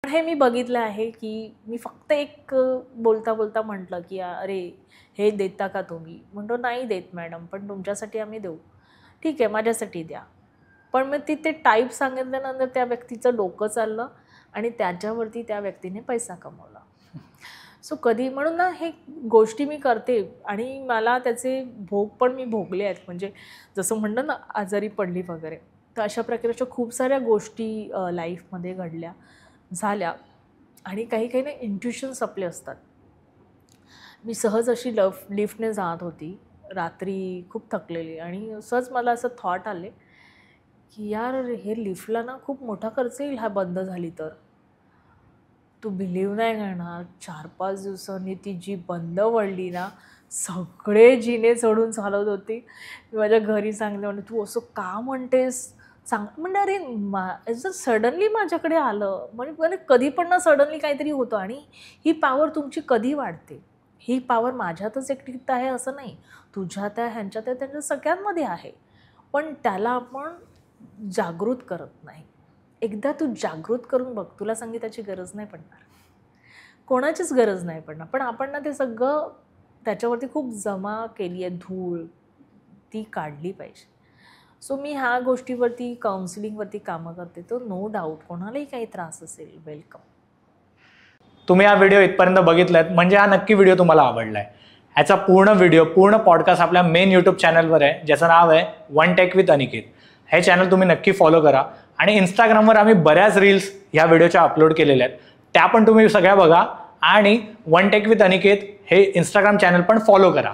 हे मी बघितलं आहे की मी फक्त एक बोलता बोलता म्हटलं की अरे हे देता का तुम्ही, म्हणतो नाही देत मॅडम, पण तुमच्यासाठी आम्ही देऊ. ठीक आहे, माझ्यासाठी द्या. पण मग ते टाईप सांगितल्यानंतर त्या व्यक्तीचं डोकं चाललं आणि त्याच्यावरती त्या व्यक्तीने पैसा कमवला. सो कधी म्हणून ना हे गोष्टी मी करते आणि मला त्याचे भोग पण मी भोगले आहेत. म्हणजे जसं म्हणलं ना आजारी पडली वगैरे, तर अशा प्रकारच्या खूप साऱ्या गोष्टी लाईफमध्ये घडल्या झाल्या. आणि काही काही ना इंट्युशन्स आपले असतात. मी सहज अशी लिफ्टने जात होती रात्री, खूप थकलेली, आणि सहज मला असं थॉट आले की यार हे लिफ्टला ना खूप मोठा खर्च येईल हा बंद झाली तर. तू बिलीव्ह नाही करणार, 4-5 दिवसांनी ती जी बंद पडली ना, सगळे जिने चढून चालत होती. मी माझ्या घरी सांगले, म्हणजे तू असं का म्हणतेस, सांग. म्हणजे अरे जर सडनली माझ्याकडे आलं, म्हणजे कधी पण ना सडनली काहीतरी होतं. आणि ही पॉवर तुमची कधी वाढते, ही पॉवर माझ्यातच एकटीत आहे असं नाही, तुझ्यात आहे, ह्यांच्यात आहे, त्यांच्या सगळ्यांमध्ये आहे. पण त्याला आपण जागृत करत नाही. एकदा तू जागृत करून बघ, तुला संगीताची गरज नाही पडणार, कोणाचीच गरज नाही पडणार. पण आपण ना ते सगळं त्याच्यावरती खूप जमा केली आहे धूळ, ती काढली पाहिजे. सो मी ह्या गोष्टीवरती काउन्सिलिंगवरती कामं करते. तर नो डाऊट कोणालाही काही त्रास असेल, वेलकम. तुम्ही हा व्हिडिओ इथपर्यंत बघितलात म्हणजे हा नक्की व्हिडिओ तुम्हाला आवडलाय. ह्याचा पूर्ण व्हिडिओ, पूर्ण पॉडकास्ट आपल्या मेन यूट्यूब चॅनलवर आहे, ज्याचं नाव आहे वन टेक विथ अनिकेत. हे चॅनल तुम्ही नक्की फॉलो करा. आणि इंस्टाग्रामवर आम्ही बऱ्याच रील्स ह्या व्हिडिओच्या अपलोड केलेल्या आहेत, त्या पण तुम्ही सगळ्या बघा. आणि वन टेक विथ अनिकेत हे इंस्टाग्राम चॅनल पण फॉलो करा.